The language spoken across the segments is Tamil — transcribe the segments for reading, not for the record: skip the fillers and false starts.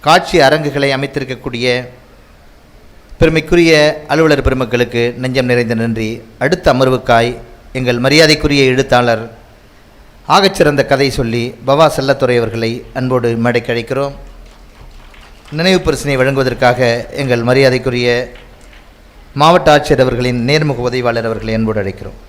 காட்சி அரங்குகளை அமைத்திருக்கக்கூடிய பெருமைக்குரிய அலுவலர் பெருமக்களுக்கு நெஞ்சம் நிறைந்த நன்றி. அடுத்த அமர்வுக்காய் எங்கள் மரியாதைக்குரிய எழுத்தாளர் ஆகச்சிறந்த கதை சொல்லி பவா செல்லத்துறை அவர்களை அன்போடு மேடைக்கு அழைக்கிறோம். நினைவு பரிசினை வழங்குவதற்காக எங்கள் மரியாதைக்குரிய மாவட்ட ஆட்சியர் அவர்களின் நேர்முக உதவியாளர் அவர்களை அன்போடு அழைக்கிறோம்.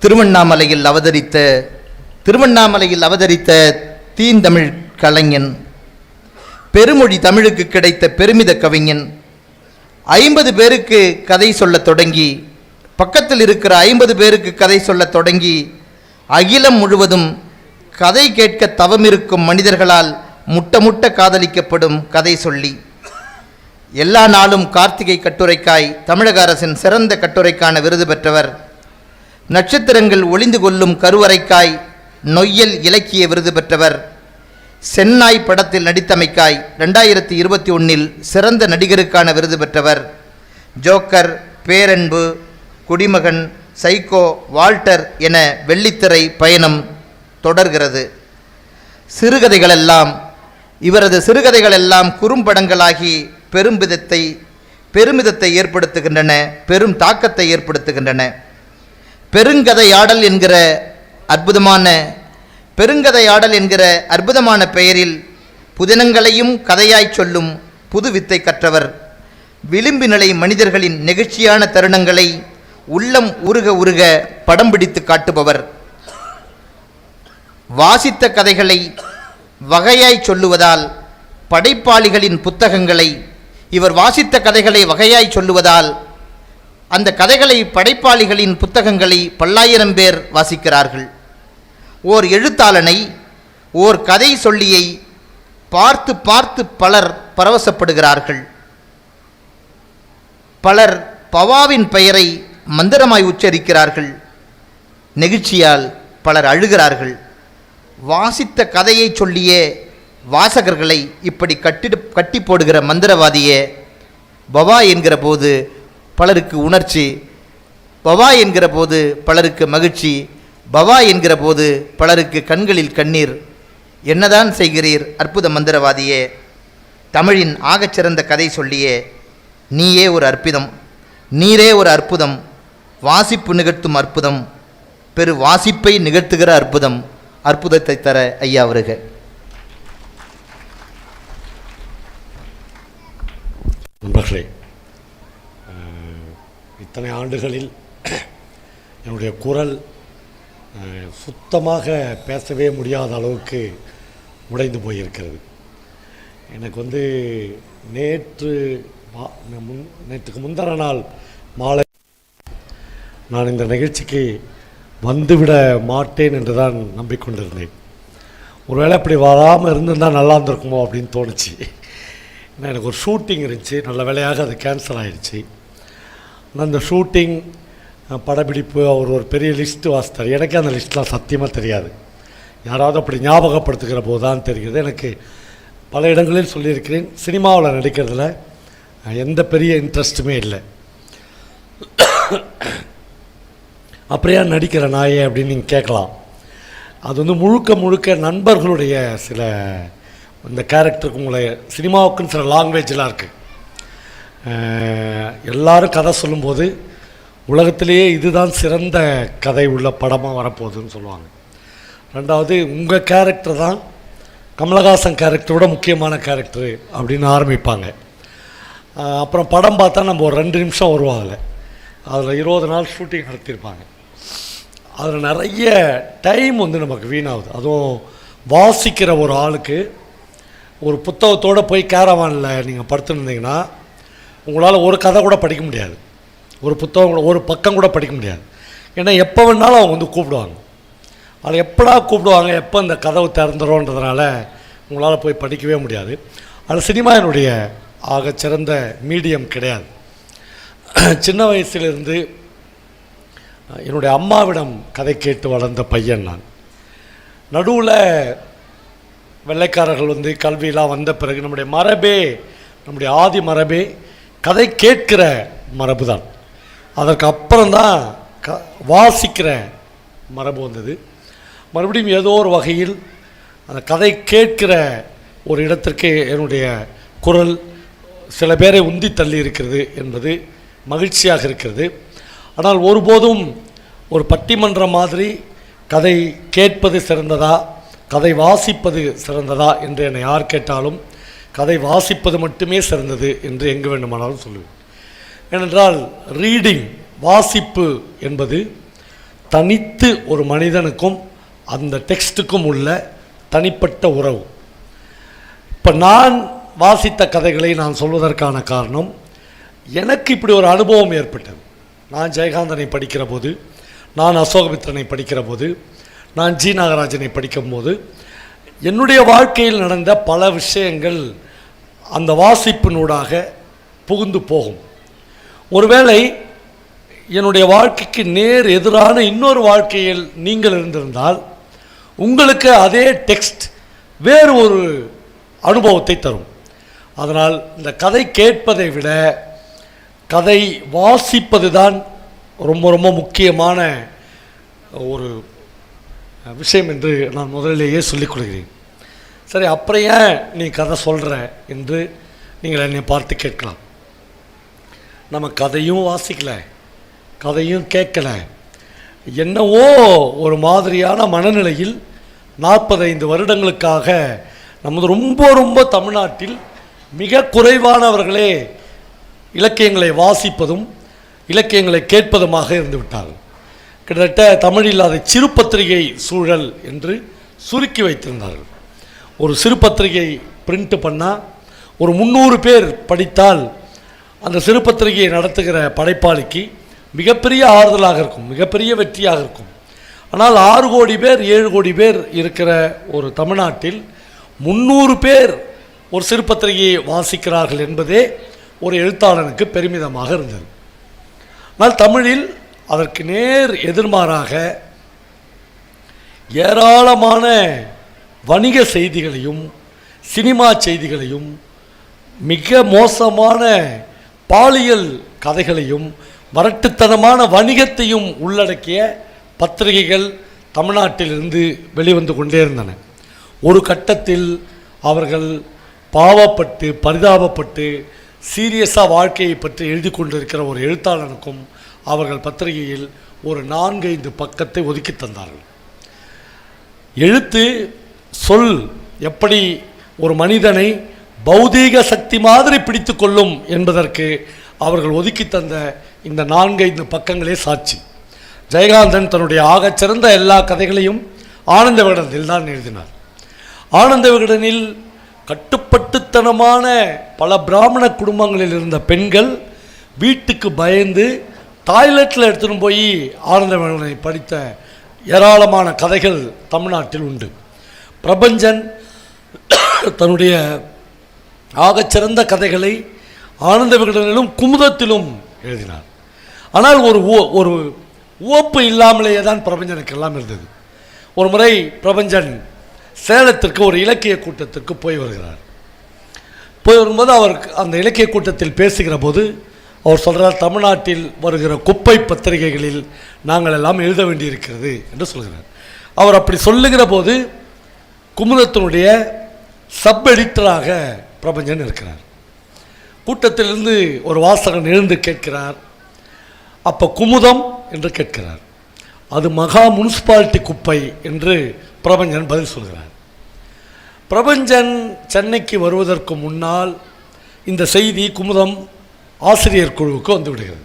திருவண்ணாமலையில் அவதரித்த தீந்தமிழ் கலைஞன், பெருமொழி தமிழுக்கு கிடைத்த பெருமித கவிஞன், 50 பேருக்கு கதை சொல்லத் தொடங்கி, பக்கத்தில் இருக்கிற 50 பேருக்கு கதை சொல்லத் தொடங்கி, அகிலம் முழுவதும் கதை கேட்க தவமிருக்கும் மனிதர்களால் முட்ட காதலிக்கப்படும் கதை சொல்லி, எல்லா நாளும் கார்த்திகை கட்டுரைக்காய் தமிழக அரசின் சிறந்த கட்டுரைக்கான விருது பெற்றவர், நட்சத்திரங்கள் ஒளிந்து கொள்ளும் கருவறைக்காய் நொய்யல் இலக்கிய விருது பெற்றவர், சென்னாய் படத்தில் நடித்தமைக்காய் 2021 சிறந்த நடிகருக்கான விருது பெற்றவர், ஜோக்கர், பேரன்பு, குடிமகன், சைக்கோ, வால்டர் என வெள்ளித்திரை பயணம் தொடர்கிறது. இவரது சிறுகதைகளெல்லாம் குறும்படங்களாகி பெருமிதத்தை ஏற்படுத்துகின்றன, பெரும் தாக்கத்தை ஏற்படுத்துகின்றன. பெருங்கதையாடல் என்கிற அற்புதமான பெயரில் புதினங்களையும் கதையாய் சொல்லும் புது வித்தை கற்றவர், விளிம்பு நிலை மனிதர்களின் நெகிழ்ச்சியான தருணங்களை உள்ளம் உருக படம் பிடித்து காட்டுபவர், வாசித்த கதைகளை வகையாய் சொல்லுவதால் படைப்பாளிகளின் புத்தகங்களை இவர் வாசித்த கதைகளை வகையாய் சொல்லுவதால் அந்த கதைகளை படைப்பாளிகளின் புத்தகங்களை பல்லாயிரம் பேர் வாசிக்கிறார்கள். ஓர் எழுத்தாளனை, ஓர் கதை சொல்லியை பார்த்து பலர் பரவசப்படுகிறார்கள். பலர் பவாவின் பெயரை மந்திரமாய் உச்சரிக்கிறார்கள். நெகிழ்ச்சியால் பலர் அழுகிறார்கள். வாசித்த கதையை சொல்லியே வாசகர்களை இப்படி கட்டி போடுகிற மந்திரவாதியே, பவா என்கிற போது பலருக்கு உணர்ச்சி, பவா என்கிற போது பலருக்கு மகிழ்ச்சி, பவா என்கிற போது பலருக்கு கண்களில் கண்ணீர். என்னதான் செய்கிறீர் அற்புத மந்திரவாதியே, தமிழின் ஆகச்சிறந்த கதை சொல்லியே, நீயே ஒரு அற்புதம், நீரே ஒரு அற்புதம், வாசிப்பு நிகழ்த்தும் அற்புதம், பெரு வாசிப்பை நிகழ்த்துகிற அற்புதம், அற்புதத்தை தர ஐயா வருக. நண்பர்களே, இத்தனை ஆண்டுகளில் என்னுடைய குரல் சுத்தமாக பேசவே முடியாத அளவுக்கு உடைந்து போயிருக்கிறது. எனக்கு நேற்றுக்கு முந்தின நாள் மாலை நான் இந்த நிகழ்ச்சிக்கு வந்துவிட மாட்டேன் என்று தான் நம்பிக்கொண்டிருந்தேன். ஒருவேளை அப்படி வராமல் இருந்திருந்தால் நல்லா இருந்திருக்குமோ அப்படின்னு தோணுச்சு. ஏன்னா எனக்கு ஒரு ஷூட்டிங் இருந்துச்சு, நல்ல வேலையாக அது கேன்சல் ஆகிடுச்சு. அந்த ஷூட்டிங், படப்பிடிப்பு, அவர் ஒரு பெரிய லிஸ்ட்டு வாசித்தார். எனக்கே அந்த லிஸ்ட்லாம் சத்தியமாக தெரியாது. யாராவது அப்படி ஞாபகப்படுத்துகிற போது தான் தெரிகிறது. எனக்கு பல இடங்களில் சொல்லியிருக்கிறேன், சினிமாவில் நடிக்கிறதுல எந்த பெரிய இன்ட்ரெஸ்ட்டுமே இல்லை. அப்படியே நடிக்கிற நாயே அப்படின்னு நீங்கள் கேட்கலாம். அது முழுக்க நண்பர்களுடைய சில இந்த கேரக்டருக்கு உங்களை சினிமாவுக்குன்னு சில லாங்குவேஜெலாம் இருக்குது. எல்லாரும் கதை சொல்லும்போது உலகத்திலேயே இதுதான் சிறந்த கதை உள்ள படமாக வரப்போகுதுன்னு சொல்லுவாங்க. ரெண்டாவது, உங்கள் கேரக்டர் தான் கமலஹாசன் கேரக்டரோட முக்கியமான கேரக்டரு அப்படின்னு ஆரம்பிப்பாங்க. அப்புறம் படம் பார்த்தா நம்ம ஒரு 2 நிமிஷம் வருவாங்க. அதில் 20 நாள் ஷூட்டிங் நடத்தியிருப்பாங்க. அதில் நிறைய டைம் நமக்கு வீணாகுது. அதுவும் வாசிக்கிற ஒரு ஆளுக்கு ஒரு புத்தகத்தோடு போய் கேரவானில் நீங்கள் படுத்துருந்தீங்கன்னா உங்களால் ஒரு கதை கூட படிக்க முடியாது, ஒரு புத்தகம் கூட, ஒரு பக்கம் கூட படிக்க முடியாது. ஏன்னா எப்போ வேணாலும் அவங்க கூப்பிடுவாங்க. அதை எப்படா கூப்பிடுவாங்க, எப்போ இந்த கதவு திறந்துடும்ன்றதுனால உங்களால் போய் படிக்கவே முடியாது. அது சினிமா என்னுடைய ஆகச்சிறந்த மீடியம் கிடையாது. சின்ன வயசிலிருந்து என்னுடைய அம்மாவிடம் கதை கேட்டு வளர்ந்த பையன் நான். நடுவில் வெள்ளைக்காரர்கள் வந்து கல்வியெல்லாம் வந்த பிறகு நம்முடைய மரபே, நம்முடைய ஆதி மரபே கதை கேட்கிற மரபு தான். அதற்கு அப்புறம்தான் வாசிக்கிற மரபு வந்தது. மறுபடியும் ஏதோ ஒரு வகையில் அந்த கதை கேட்கிற ஒரு இடத்திற்கு என்னுடைய குரல் சில பேரை உந்தி தள்ளி இருக்கிறது என்பது மகிழ்ச்சியாக இருக்கிறது. ஆனால் ஒருபோதும் ஒரு பட்டிமன்றம் மாதிரி கதை கேட்பது சிறந்ததா, கதை வாசிப்பது சிறந்ததா என்று என்னை யார் கேட்டாலும் கதை வாசிப்பது மட்டுமே சிறந்தது என்று எங்கு வேண்டுமானாலும் சொல்லுவேன். ஏனென்றால் ரீடிங், வாசிப்பு என்பது தனித்து ஒரு மனிதனுக்கும் அந்த டெக்ஸ்ட்டுக்கும் உள்ள தனிப்பட்ட உறவு. இப்போ நான் வாசித்த கதைகளை நான் சொல்வதற்கான காரணம், எனக்கு இப்படி ஒரு அனுபவம் ஏற்பட்டது. நான் ஜெயகாந்தனை படிக்கிற போது, நான் அசோகமித்ரனை படிக்கிற போது, நான் ஜி நாகராஜனை படிக்கும்போது என்னுடைய வாழ்க்கையில் நடந்த பல விஷயங்கள் அந்த வாசிப்பினூடாக புகுந்து போகும். ஒருவேளை என்னுடைய வாழ்க்கைக்கு நேர் எதிரான இன்னொரு வாழ்க்கையில் நீங்கள் இருந்திருந்தால் உங்களுக்கு அதே டெக்ஸ்ட் வேறு ஒரு அனுபவத்தை தரும். அதனால் இந்த கதை கேட்பதை விட கதை வாசிப்பது தான் ரொம்ப ரொம்ப முக்கியமான ஒரு விஷயம் என்று நான் முதலிலேயே சொல்லிக் கொள்கிறேன். சரி, அப்புறம் ஏன் நீ கதை சொல்கிற என்று நீங்கள் என்னை பார்த்து கேட்கலாம். நம்ம கதையும் வாசிக்கலை, கதையும் கேட்கலை, என்னவோ ஒரு மாதிரியான மனநிலையில் 45 வருடங்களுக்காக நமது ரொம்ப ரொம்ப தமிழ்நாட்டில் மிக குறைவானவர்களே இலக்கியங்களை வாசிப்பதும் இலக்கியங்களை கேட்பதுமாக இருந்து விட்டார்கள். கிட்டத்தட்ட தமிழில் அதை சிறு பத்திரிகை சூழல் என்று சுருக்கி வைத்திருந்தார்கள். ஒரு சிறு பத்திரிகை பிரிண்ட் பண்ணால் ஒரு 300 பேர் படித்தால் அந்த சிறு பத்திரிகையை நடத்துகிற படைப்பாளிக்கு மிகப்பெரிய ஆறுதலாக இருக்கும், மிகப்பெரிய வெற்றியாக இருக்கும். ஆனால் 6 கோடி பேர் 7 கோடி பேர் இருக்கிற ஒரு தமிழ்நாட்டில் 300 பேர் ஒரு சிறு பத்திரிகையை வாசிக்கிறார்கள் என்பதே ஒரு எழுத்தாளனுக்கு பெருமிதமாக இருந்தது. ஆனால் தமிழில் அதற்கு நேர் எதிர்மாறாக ஏராளமான வணிக செய்திகளையும் சினிமா செய்திகளையும் மிக மோசமான பாலியல் கதைகளையும் வரட்டுத்தனமான வணிகத்தையும் உள்ளடக்கிய பத்திரிகைகள் தமிழ்நாட்டிலிருந்து வெளிவந்து கொண்டே இருந்தன. ஒரு கட்டத்தில் அவர்கள் பாவப்பட்டு பரிதாபப்பட்டு சீரியஸாக வாழ்க்கையை பற்றி எழுதி கொண்டிருக்கிற ஒரு எழுத்தாளனுக்கும் அவர்கள் பத்திரிகையில் ஒரு 4-5 பக்கத்தை ஒதுக்கி தந்தார்கள். எழுத்து சொல் எப்படி ஒரு மனிதனை பௌதீக சக்தி மாதிரி பிடித்து கொள்ளும் என்பதற்கு அவர்கள் ஒதுக்கி தந்த இந்த 4-5 பக்கங்களே சாட்சி. ஜெயகாந்தன் தன்னுடைய ஆகச்சிறந்த எல்லா கதைகளையும் ஆனந்த விகடனில் தான் எழுதினார். ஆனந்த விகடனில் கட்டுப்பட்டுத்தனமான பல பிராமண குடும்பங்களில் இருந்த பெண்கள் வீட்டுக்கு பயந்து டாய்லெட்டில் எடுத்துன்னு போய் ஆனந்த விகடனை படித்த ஏராளமான கதைகள் தமிழ்நாட்டில் உண்டு. பிரபஞ்சன் தன்னுடைய ஆகச்சிறந்த கதைகளை ஆனந்த விகடனிலும் குமுதத்திலும் எழுதினார். ஆனால் ஒரு உவப்பு இல்லாமலேயே தான் பிரபஞ்சனுக்கெல்லாம் இருந்தது. ஒரு முறை பிரபஞ்சன் சேலத்திற்கு ஒரு இலக்கிய கூட்டத்திற்கு போய் வருகிறார். போய் வரும்போது அவர் அந்த இலக்கிய கூட்டத்தில் பேசுகிற போது அவர் சொல்கிறார், தமிழ்நாட்டில் வருகிற குப்பை பத்திரிகைகளில் நாங்கள் எல்லாம் எழுத வேண்டியிருக்கிறது என்று சொல்கிறார். அவர் அப்படி சொல்லுகிற போது குமுதத்தினுடைய சப் எடிட்டராக பிரபஞ்சன் இருக்கிறார். கூட்டத்திலிருந்து ஒரு வாசகன் எழுந்து கேட்கிறார், அப்போ குமுதம் என்று கேட்கிறார். அது மகா முனிசிபாலிட்டி குப்பை என்று பிரபஞ்சன் பதில் சொல்கிறார். பிரபஞ்சன் சென்னைக்கு வருவதற்கு முன்னால் இந்த செய்தி குமுதம் ஆசிரியர் குழுவுக்கு வந்து விடுகிறது.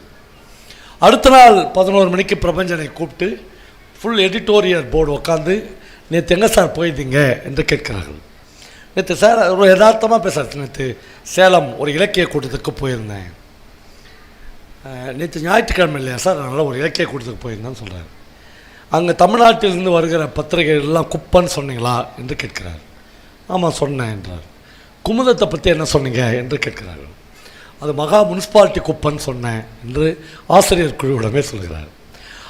அடுத்த நாள் 11 மணிக்கு பிரபஞ்சனை கூப்பிட்டு ஃபுல் எடிட்டோரியல் போர்டு உட்காந்து, நேற்று எங்கே சார் போயிருந்தீங்க என்று கேட்கிறார்கள். நேற்று சார் ஒரு யதார்த்தமாக பேசுகிறார், நேற்று சேலம் ஒரு இலக்கிய கூட்டத்துக்கு போயிருந்தேன். நேற்று ஞாயிற்றுக்கிழமை இல்லையா சார், அதனால் ஒரு இலக்கிய கூட்டத்துக்கு போயிருந்தேன்னு சொல்கிறார். அங்கே தமிழ்நாட்டிலிருந்து வருகிற பத்திரிகைகள்லாம் குப்பன்னு சொன்னீங்களா என்று கேட்கிறார். ஆமாம் சொன்னேன் என்றார். குமுதத்தை பற்றி என்ன சொன்னீங்க என்று கேட்கிறார்கள். அது மகா முனிசிபாலிட்டி குப்பைன்னு சொன்னேன் என்று ஆசிரியர் குழுவிடமே சொல்கிறார்.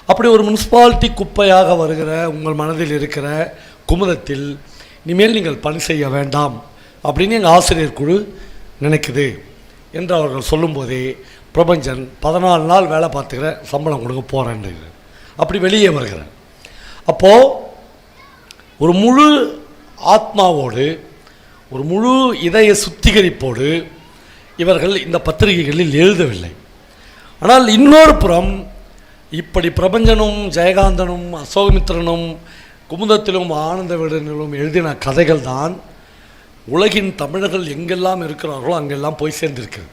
அப்படி ஒரு முனிசிபாலிட்டி குப்பையாக வருகிற உங்கள் மனதில் இருக்கிற குமுதத்தில் இனிமேல் நீங்கள் பணி செய்ய வேண்டாம் அப்படின்னு எங்கள் ஆசிரியர் குழு நினைக்குது என்று அவர்கள் சொல்லும்போதே பிரபஞ்சன் 14 நாள் வேலை பார்த்துக்கிற சம்பளம் கொடுக்க போகிறேன்னு அப்படி வெளியே வருகிறார். அப்போது ஒரு முழு ஆத்மாவோடு ஒரு முழு இதய சுத்திகரிப்போடு இவர்கள் இந்த பத்திரிகைகளில் எழுதவில்லை. ஆனால் இன்னொரு புறம் இப்படி பிரபஞ்சனும் ஜெயகாந்தனும் அசோகமித்திரனும் குமுதத்திலும் ஆனந்த விடனிலும் எழுதின கதைகள் தான் உலகின் தமிழர்கள் எங்கெல்லாம் இருக்கிறார்களோ அங்கெல்லாம் போய் சேர்ந்திருக்கிறது.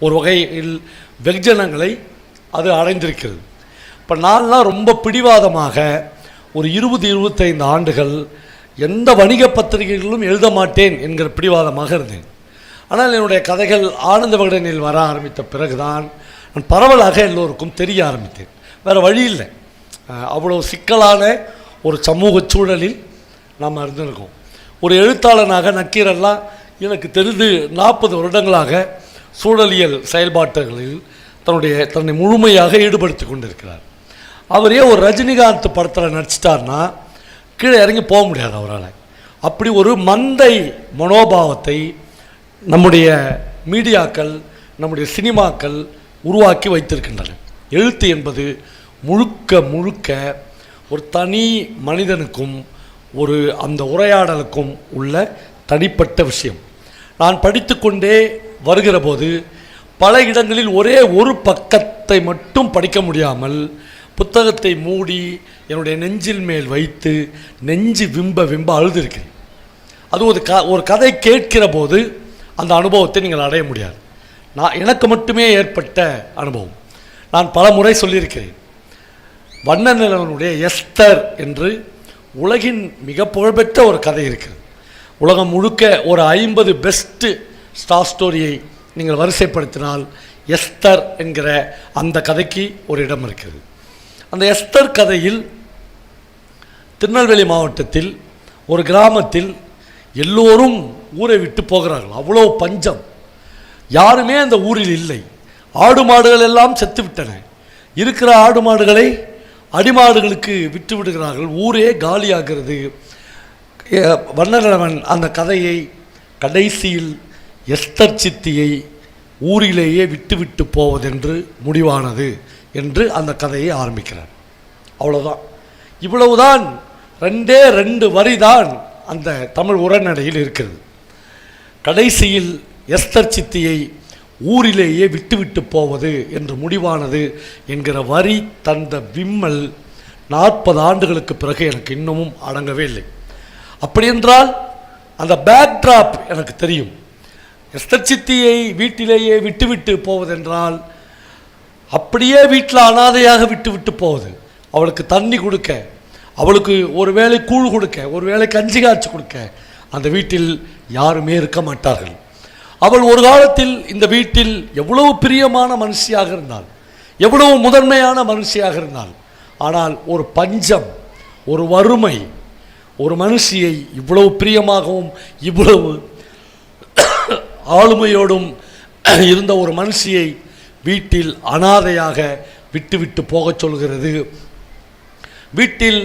ஒரு வகையில் வெகுஜனங்களை அது அடைந்திருக்கிறது. இப்போ நான்லாம் ரொம்ப பிடிவாதமாக ஒரு 20-25 ஆண்டுகள் எந்த வணிக பத்திரிகைகளிலும் எழுத மாட்டேன் என்கிற பிடிவாதமாக இருந்தேன். ஆனால் என்னுடைய கதைகள் ஆனந்த விகடனில் வர ஆரம்பித்த பிறகுதான் நான் பரவலாக எல்லோருக்கும் தெரிய ஆரம்பித்தேன். வேறு வழி இல்லை. அவ்வளோ சிக்கலான ஒரு சமூக சூழலில் நாம் இருந்திருக்கோம். ஒரு எழுத்தாளனாக நக்கீரெல்லாம் எனக்கு தெரிந்து 40 வருடங்களாக சூழலியல் செயல்பாட்டுகளில் தன்னை முழுமையாக ஈடுபடுத்தி கொண்டிருக்கிறார். அவரே ஒரு ரஜினிகாந்த் படத்தில் நடிச்சிட்டார்னா கீழே இறங்கி போக முடியாது அவரால். அப்படி ஒரு மந்தை மனோபாவத்தை நம்முடைய மீடியாக்கள் நம்முடைய சினிமாக்கள் உருவாக்கி வைத்திருக்கின்றன. எழுத்து என்பது முழுக்க முழுக்க ஒரு தனி மனிதனுக்கும் ஒரு அந்த உரையாடலுக்கும் உள்ள தனிப்பட்ட விஷயம். நான் படித்து கொண்டே வருகிற போது பல இடங்களில் ஒரே ஒரு பக்கத்தை மட்டும் படிக்க முடியாமல் புத்தகத்தை மூடி என்னுடைய நெஞ்சில் மேல் வைத்து நெஞ்சு விம்ப அழுதுருக்கிறேன். அது ஒரு கதை கேட்கிற போது அந்த அனுபவத்தை நீங்கள் அடைய முடியாது. எனக்கு மட்டுமே ஏற்பட்ட அனுபவம். நான் பல முறை சொல்லியிருக்கிறேன். வண்ணநிலவனுடைய எஸ்தர் என்று உலகின் மிக புகழ்பெற்ற ஒரு கதை இருக்கிறது. உலகம் முழுக்க ஒரு 50 பெஸ்ட்டு ஸ்டார் ஸ்டோரியை நீங்கள் வரிசைப்படுத்தினால் எஸ்தர் என்கிற அந்த கதைக்கு ஒரு இடம் இருக்கிறது. அந்த எஸ்தர் கதையில் திருநெல்வேலி மாவட்டத்தில் ஒரு கிராமத்தில் எல்லோரும் ஊரை விட்டு போகிறார்கள். அவ்வளோ பஞ்சம். யாருமே அந்த ஊரில் இல்லை. ஆடு மாடுகள் எல்லாம் செத்து விட்டன. இருக்கிற ஆடு மாடுகளை அடிமாடுகளுக்கு விட்டு விடுகிறார்கள். ஊரே காலியாகிறது. வண்ணநிலவன் அந்த கதையை கடைசியில் எஸ்தர் சித்தியை ஊரிலேயே விட்டு போவதென்று முடிவானது என்று அந்த கதையை ஆரம்பிக்கிறார். அவ்வளோதான். இவ்வளவுதான். 2 வரி தான் அந்த தமிழ் உரைநடையில் இருக்கிறது. கடைசியில் எஸ்தர் சித்தியை ஊரிலேயே விட்டு போவது என்று முடிவானது என்கிற வரி தந்த விம்மல் 40 ஆண்டுகளுக்கு பிறகு எனக்கு இன்னமும் அடங்கவே இல்லை. அப்படியென்றால் அந்த பேக்ட்ராப் எனக்கு தெரியும். எஸ்தர் சித்தியை வீட்டிலேயே விட்டு போவதென்றால் அப்படியே வீட்டில் அனாதையாக விட்டு போவது. அவளுக்கு தண்ணி கொடுக்க, அவளுக்கு ஒரு வேளை கூழ் கொடுக்க, ஒரு வேளை கஞ்சி காய்ச்சி கொடுக்க அந்த வீட்டில் யாருமே இருக்க மாட்டார்கள். அவள் ஒரு காலத்தில் இந்த வீட்டில் எவ்வளவு பிரியமான மனுஷியாக இருந்தாள், எவ்வளவு முதன்மையான மனுஷியாக இருந்தாள். ஆனால் ஒரு பஞ்சம், ஒரு வறுமை ஒரு மனுஷியை இவ்வளவு பிரியமாகவும் இவ்வளவு ஆளுமையோடும் இருந்த ஒரு மனுஷியை வீட்டில் அனாதையாக விட்டு போகச் சொல்கிறது. வீட்டில்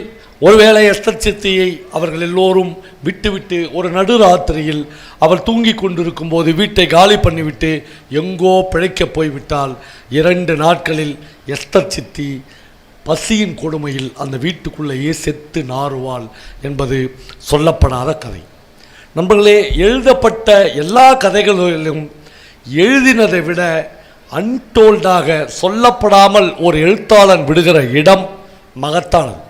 ஒருவேளை எஸ்தர் சித்தியை அவர்கள் எல்லோரும் விட்டு ஒரு நடுராத்திரியில் அவள் தூங்கி கொண்டிருக்கும் போது வீட்டை காலி பண்ணிவிட்டு எங்கோ பிழைக்க போய்விட்டால் 2 நாட்களில் எஸ்தர் சித்தி பசியின் கொடுமையில் அந்த வீட்டுக்குள்ளேயே செத்து நாறுவாள் என்பது சொல்லப்படாத கதை. நண்பர்களே, எழுதப்பட்ட எல்லா கதைகளிலும் எழுதினதை விட அன்டோல்டாக சொல்லப்படாமல் ஒரு எழுத்தாளன் விடுகிற இடம் மகத்தானது.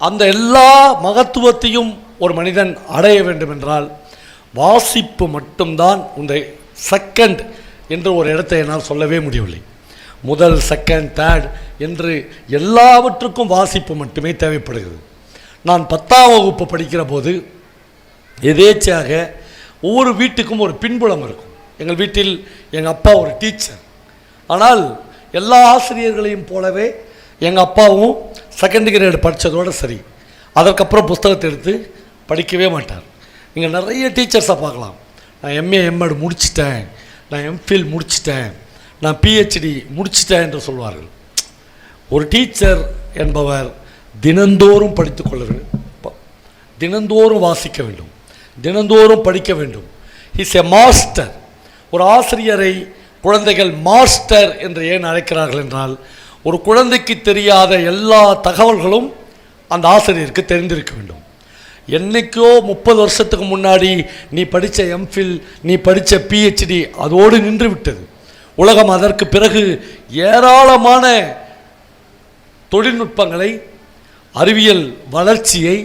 அந்த எல்லா மகத்துவத்தையும் ஒரு மனிதன் அடைய வேண்டுமென்றால் வாசிப்பு மட்டும்தான். இந்த செகண்ட் என்று ஒரு இடத்தை என்னால் சொல்லவே முடியவில்லை. முதல், செகண்ட், தேர்ட் என்று எல்லாவற்றுக்கும் வாசிப்பு மட்டுமே தேவைப்படுகிறது. நான் 10ஆம் வகுப்பு படிக்கிற போது எதேச்சையாக ஒவ்வொரு வீட்டுக்கும் ஒரு பின்புலம் இருக்கும். எங்கள் வீட்டில் எங்கள் அப்பா ஒரு டீச்சர். ஆனால் எல்லா ஆசிரியர்களையும் போலவே எங்கள் அப்பாவும் 2nd கிரேடு படித்ததோடு சரி, அதற்கப்புறம் புஸ்தகத்தை எடுத்து படிக்கவே மாட்டார். நீங்கள் நிறைய டீச்சர்ஸை பார்க்கலாம். நான் எம்ஏ எம்எட் முடிச்சிட்டேன், நான் எம்ஃபில் முடிச்சிட்டேன், நான் பிஹெச்டி முடிச்சிட்டேன் என்று சொல்வார்கள். ஒரு டீச்சர் என்பவர் தினந்தோறும் படித்து கொள்ள வேண்டும், தினந்தோறும் வாசிக்க வேண்டும். தினந்தோறும் படிக்க வேண்டும். Is a master. ஒரு ஆசிரியரை குழந்தைகள் மாஸ்டர் என்று ஏன் அழைக்கிறார்கள் என்றால், ஒரு குழந்தைக்கு தெரியாத எல்லா தகவல்களும் அந்த ஆசிரியருக்கு தெரிந்திருக்க வேண்டும். என்னைக்கோ 30 வருஷத்துக்கு முன்னாடி நீ படித்த எம்ஃபில், நீ படித்த PhD அதோடு நின்று விட்டது. உலகம் அதற்கு பிறகு ஏராளமான தொழில்நுட்பங்களை, அறிவியல் வளர்ச்சியை,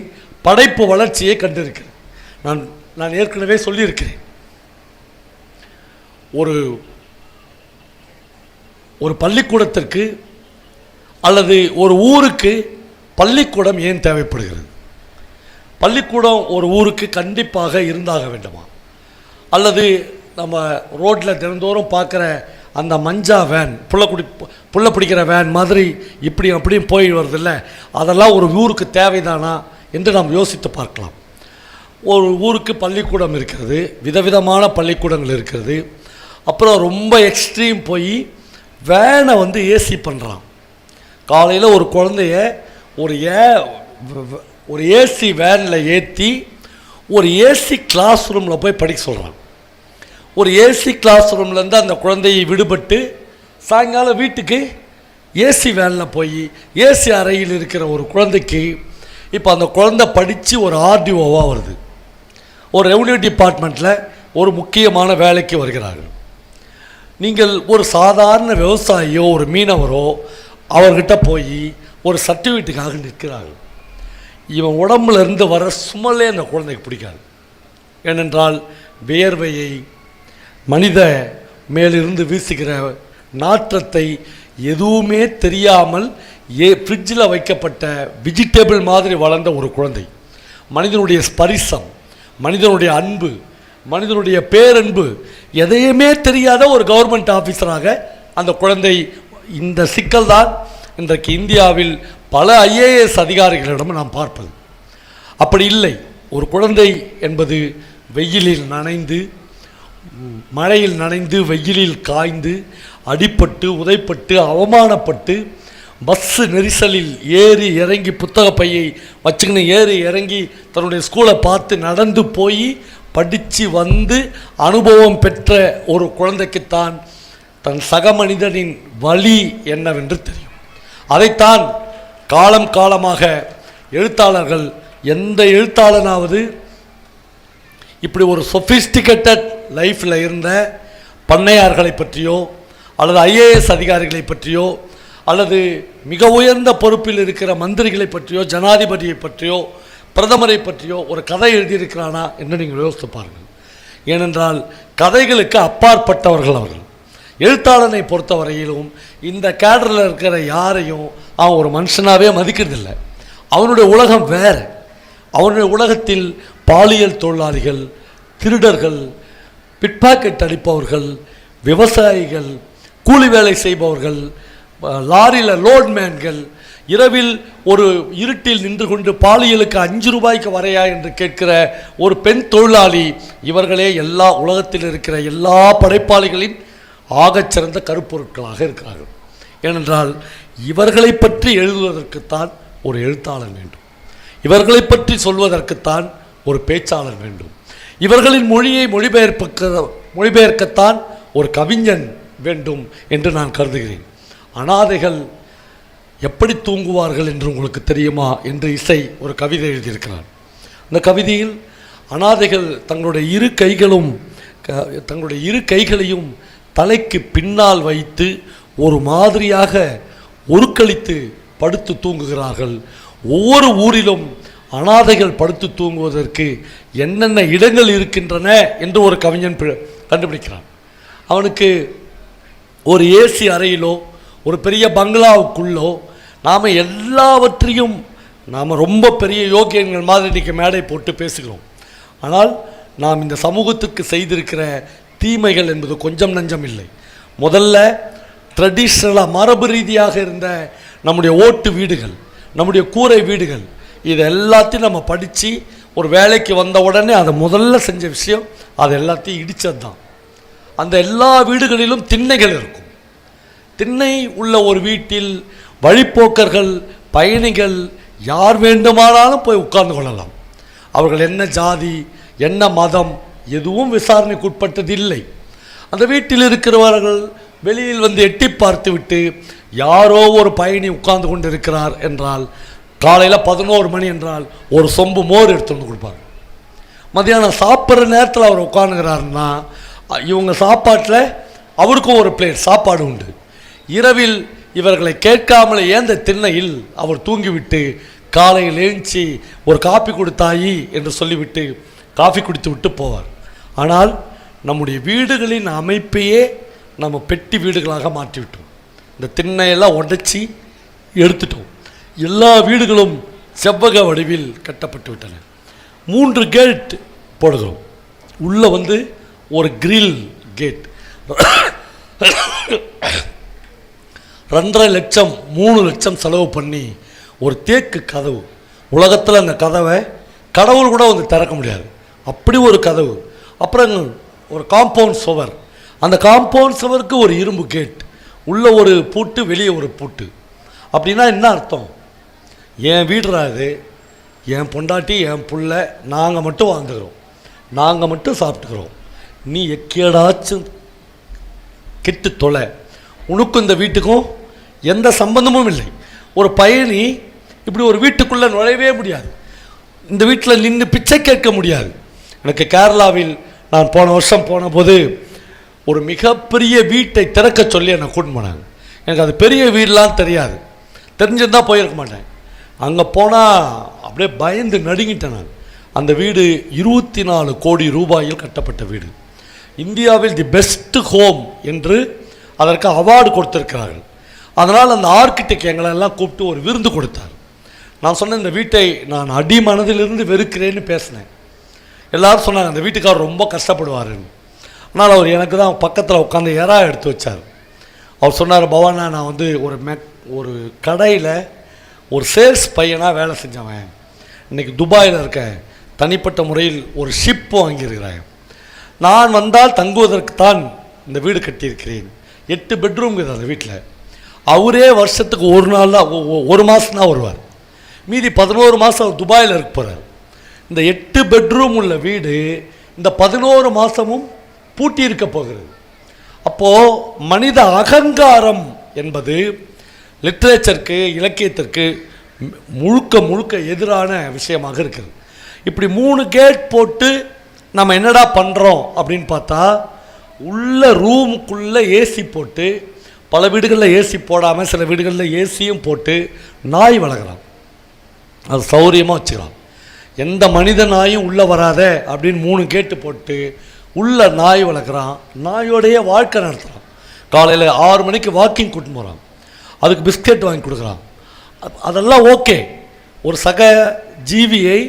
படைப்பு வளர்ச்சியை கண்டிருக்கிறேன். நான் ஏற்கனவே சொல்லியிருக்கிறேன், ஒரு பள்ளிக்கூடத்திற்கு அல்லது ஒரு ஊருக்கு பள்ளிக்கூடம் ஏன் தேவைப்படுகிறது? பள்ளிக்கூடம் ஒரு ஊருக்கு கண்டிப்பாக இருந்தாக வேண்டுமா? அல்லது நம்ம ரோட்டில் தினந்தோறும் பார்க்குற அந்த மஞ்சா வேன், புள்ள பிடிக்கிற வேன் மாதிரி இப்படி அப்படியும் போய் வருதில்ல, அதெல்லாம் ஒரு ஊருக்கு தேவைதானா என்று நாம் யோசித்து பார்க்கலாம். ஒரு ஊருக்கு பள்ளிக்கூடம் இருக்கிறது, விதவிதமான பள்ளிக்கூடங்கள் இருக்கிறது. அப்புறம் ரொம்ப எக்ஸ்ட்ரீம் போய் வேனை ஏசி பண்ணுறான். காலையில் ஒரு குழந்தைய ஒரு ஏசி வேனில் ஏற்றி ஒரு ஏசி கிளாஸ் ரூமில் போய் படிக்க சொல்கிறான். ஒரு ஏசி கிளாஸ் ரூம்லேருந்து அந்த குழந்தையை விடுபட்டு சாயங்காலம் வீட்டுக்கு ஏசி வேனில் போய் ஏசி அறையில் இருக்கிற ஒரு குழந்தைக்கு இப்போ அந்த குழந்தை படித்து ஒரு RDOவாக வருது. ஒரு ரெவன்யூ டிபார்ட்மெண்ட்டில் ஒரு முக்கியமான வேலைக்கு வருகிறார்கள். நீங்கள் ஒரு சாதாரண விவசாயியோ ஒரு மீனவரோ அவர்கிட்ட போய் ஒரு சர்டிஃபிகேட்டுக்காக நிற்கிறார்கள். இவன் உடம்புல இருந்து வர சுமலே அந்த குழந்தைக்கு பிடிக்காது. ஏனென்றால் வேர்வையை, மனித மேலிருந்து வீசுகிற நாற்றத்தை எதுவுமே தெரியாமல் ஃப்ரிட்ஜில் வைக்கப்பட்ட வெஜிடபிள் மாதிரி வளர்ந்த ஒரு குழந்தை. மனிதனுடைய ஸ்பரிசம், மனிதனுடைய அன்பு, மனிதனுடைய பேரன்பு எதையுமே தெரியாத ஒரு கவர்மெண்ட் ஆஃபீஸராக அந்த குழந்தை. இந்த சிக்கல் தான் இன்றைக்கு இந்தியாவில் பல IAS அதிகாரிகளிடம் நாம் பார்ப்பது. அப்படி இல்லை. ஒரு குழந்தை என்பது வெயிலில் நனைந்து, மழையில் நனைந்து, வெயிலில் காய்ந்து, அடிப்பட்டு, உதைப்பட்டு, அவமானப்பட்டு, பஸ்ஸு நெரிசலில் ஏறி இறங்கி, புத்தக பையை வச்சுக்கின்னு ஏறி இறங்கி தன்னுடைய ஸ்கூலை பார்த்து நடந்து போய் படித்து வந்து அனுபவம் பெற்ற ஒரு குழந்தைக்குத்தான் தன் சக மனிதனின் வலி என்னவென்று தெரியும். அதைத்தான் காலம் காலமாக எழுத்தாளர்கள், எந்த எழுத்தாளனாவது இப்படி ஒரு சொஃபிஸ்டிகேட்டட் லைஃப்பில் இருந்த பண்ணையார்களை பற்றியோ அல்லது IAS அதிகாரிகளை பற்றியோ அல்லது மிக உயர்ந்த பொறுப்பில் இருக்கிற மந்திரிகளை பற்றியோ, ஜனாதிபதியை பற்றியோ, பிரதமரை பற்றியோ ஒரு கதை எழுதியிருக்கிறானா என்று நீங்கள் யோசித்து பாருங்கள். ஏனென்றால் கதைகளுக்கு அப்பாற்பட்டவர்கள் அவர்கள். எழுத்தாளனை பொறுத்தவரையிலும் இந்த கேடரில் இருக்கிற யாரையும் அவன் ஒரு மனுஷனாகவே மதிக்கிறதில்லை. அவனுடைய உலகம் வேறு. அவனுடைய உலகத்தில் பாலியல் தொழிலாளிகள், திருடர்கள், பிட்பாக்கெட் அடிப்பவர்கள், விவசாயிகள், கூலி வேலை செய்பவர்கள், லாரியில் லோட்மேன்கள், இரவில் ஒரு இருட்டில் நின்று கொண்டு பாலியலுக்கு 5 ரூபாய்க்கு வரையா என்று கேட்கிற ஒரு பெண் தொழிலாளி, இவர்களே எல்லா உலகத்தில் இருக்கிற எல்லா படைப்பாளிகளின் ஆகச்சிறந்த கருப்பொருட்களாக இருக்கிறார்கள். ஏனென்றால் இவர்களை பற்றி எழுதுவதற்குத்தான் ஒரு எழுத்தாளர் வேண்டும். இவர்களை பற்றி சொல்வதற்குத்தான் ஒரு பேச்சாளர் வேண்டும். இவர்களின் மொழியை மொழிபெயர்க்கத்தான் ஒரு கவிஞன் வேண்டும் என்று நான் கருதுகிறேன். அனாதைகள் எப்படி தூங்குவார்கள் என்று உங்களுக்கு தெரியுமா என்று இசை ஒரு கவிதை எழுதியிருக்கிறார். அந்த கவிதையில் அனாதைகள் தங்களுடைய இரு கைகளையும் தலைக்கு பின்னால் வைத்து ஒரு மாதிரியாக உருக்களித்து படுத்து தூங்குகிறார்கள். ஒவ்வொரு ஊரிலும் அனாதைகள் படுத்து தூங்குவதற்கு என்னென்ன இடங்கள் இருக்கின்றன என்று ஒரு கவிஞன் கண்டுபிடிக்கிறான். அவனுக்கு ஒரு ஏசி அறையிலோ ஒரு பெரிய பங்களாவுக்குள்ளோ நாம் எல்லாவற்றையும் நாம் ரொம்ப பெரிய யோகியங்கள் மாதிரி இன்றைக்கி மேடை போட்டு பேசுகிறோம். ஆனால் நாம் இந்த சமூகத்துக்கு செய்திருக்கிற தீமைகள் என்பது கொஞ்சம் நஞ்சம் இல்லை. முதல்ல ட்ரெடிஷ்னலாக மரபு ரீதியாக இருந்த நம்முடைய ஓட்டு வீடுகள், நம்முடைய கூரை வீடுகள், இது எல்லாத்தையும் நம்ம படித்து ஒரு வேலைக்கு வந்த உடனே அதை முதல்ல செஞ்ச விஷயம் அது எல்லாத்தையும் இடித்தது தான். அந்த எல்லா வீடுகளிலும் திண்ணைகள் இருக்கும். திண்ணை உள்ள ஒரு வீட்டில் வழிப்போக்கர்கள், பயணிகள் யார் வேண்டுமானாலும் போய் உட்கார்ந்து கொள்ளலாம். அவர்கள் என்ன ஜாதி, என்ன மதம் எதுவும் விசாரணைக்கு உட்பட்டதில்லை. அந்த வீட்டில் இருக்கிறவர்கள் வெளியில் வந்து எட்டி பார்த்துவிட்டு யாரோ ஒரு பயணி உட்கார்ந்து கொண்டு இருக்கிறார் என்றால், காலையில் 11 மணி என்றால் ஒரு சொம்பு மோர் எடுத்து வந்து கொடுப்பாங்க. மதியானம் சாப்பிட்ற நேரத்தில் அவர் உட்காந்துக்கிறாருன்னா இவங்க சாப்பாட்டில் அவருக்கும் ஒரு பிளேட் சாப்பாடு உண்டு. இரவில் இவர்களை கேட்காமலே ஏந்த திண்ணையில் அவர் தூங்கிவிட்டு காலையில் எழுந்துச்சி ஒரு காப்பி கொடுத்தாயி என்று சொல்லிவிட்டு காஃபி குடித்து விட்டு போவார். ஆனால் நம்முடைய வீடுகளின் அமைப்பையே நம்ம பெட்டி வீடுகளாக மாற்றிவிட்டோம். இந்த திண்ணையெல்லாம் உடைச்சி எடுத்துட்டோம். எல்லா வீடுகளும் செவ்வக வடிவில் கட்டப்பட்டு விட்டன. 3 கேட் போடுகிறோம். உள்ளே வந்து ஒரு கிரில் கேட் 2.5 லட்சம் 3 லட்சம் செலவு பண்ணி ஒரு தேக்கு கதவு. உலகத்தில் அந்த கதவை கடவுள் கூட வந்து திறக்க முடியாது, அப்படி ஒரு கதவு. அப்புறம் ஒரு காம்பவுண்ட் சுவர், அந்த காம்பவுண்ட் சுவருக்கு ஒரு இரும்பு கேட், உள்ள ஒரு பூட்டு வெளியே ஒரு பூட்டு. அப்படின்னா என்ன அர்த்தம்? என் வீடுறா இது, என் பொண்டாட்டி என் புள்ள, நாங்கள் மட்டும் வாழ்ந்துக்கிறோம், நாங்கள் மட்டும் சாப்பிட்டுக்கிறோம். நீ எக்கேடாச்சும் கெட்டு தொலை, உனக்கும் இந்த வீட்டுக்கும் எந்த சம்பந்தமும் இல்லை. ஒரு பயணி இப்படி ஒரு வீட்டுக்குள்ளே நுழையவே முடியாது, இந்த வீட்டில் நின்று பிச்சை கேட்க முடியாது. எனக்கு கேரளாவில் நான் போன வருஷம் போன போது ஒரு மிகப்பெரிய வீட்டை திறக்க சொல்லி என்னை கூட்டின்னு போனாங்க. எனக்கு அது பெரிய வீடெலாம் தெரியாது, தெரிஞ்சிருந்தால் போயிருக்க மாட்டேன். அங்கே போனால் அப்படியே பயந்து நடுங்கிட்டேன் நான். அந்த வீடு 24 கோடி ரூபாயில் கட்டப்பட்ட வீடு. இந்தியாவில் தி பெஸ்ட் ஹோம் என்று அதற்கு அவார்டு கொடுத்திருக்கிறார்கள். அதனால் அந்த ஆர்கிடெக்ட் எங்களெல்லாம் கூப்பிட்டு ஒரு விருந்து கொடுத்தார். நான் சொன்னேன், இந்த வீட்டை நான் அடி மனதிலிருந்து வெறுக்கிறேன்னு பேசினேன். எல்லோரும் சொன்னாங்க அந்த வீட்டுக்காரர் ரொம்ப கஷ்டப்படுவாருன்னு. ஆனால் அவர் எனக்கு தான் பக்கத்தில் உட்காந்து எறா எடுத்து வச்சார். அவர் சொன்னார், பவானா நான் வந்து ஒரு கடையில் ஒரு சேல்ஸ் பையனாக வேலை செஞ்சவன், இன்றைக்கி துபாயில் இருக்கேன், தனிப்பட்ட முறையில் ஒரு ஷிப் வாங்கியிருக்கிறேன், நான் வந்தால் தங்குவதற்கு தான் இந்த வீடு கட்டியிருக்கிறேன். 8 பெட்ரூம் இருக்குது அந்த வீட்டில். அவரே வருஷத்துக்கு ஒரு நாள் தான், ஒரு மாதம் தான் வருவார், மீதி 11 மாதம் அவர் துபாயில் இருக்க போகிறார். இந்த 8 பெட்ரூம் உள்ள வீடு இந்த 11 மாதமும் பூட்டி இருக்க போகிறது. அப்போது மனித அகங்காரம் என்பது லிட்ரேச்சருக்கு, இலக்கியத்திற்கு முழுக்க எதிரான விஷயமாக இருக்குது. இப்படி 3 கேட் போட்டு நம்ம என்னடா பண்ணுறோம் அப்படின்னு பார்த்தா, உள்ள ரூமுக்குள்ளே ஏசி போட்டு, பல வீடுகளில் ஏசி போடாமல் சில வீடுகளில் ஏசியும் போட்டு நாய் வளர்க்குறான். அது சௌரியமாக வச்சுக்கலாம், எந்த மனித நாயும் உள்ளே வராத அப்படின்னு 3 கேட்டு போட்டு உள்ள நாய் வளர்க்குறான். நாயோடைய வாழ்க்கை நடத்துகிறான். காலையில் 6 மணிக்கு வாக்கிங் கூட்டின்னு போகிறான், அதுக்கு பிஸ்கெட் வாங்கி கொடுக்குறான். அதெல்லாம் ஓகே, ஒரு சக ஜீவியை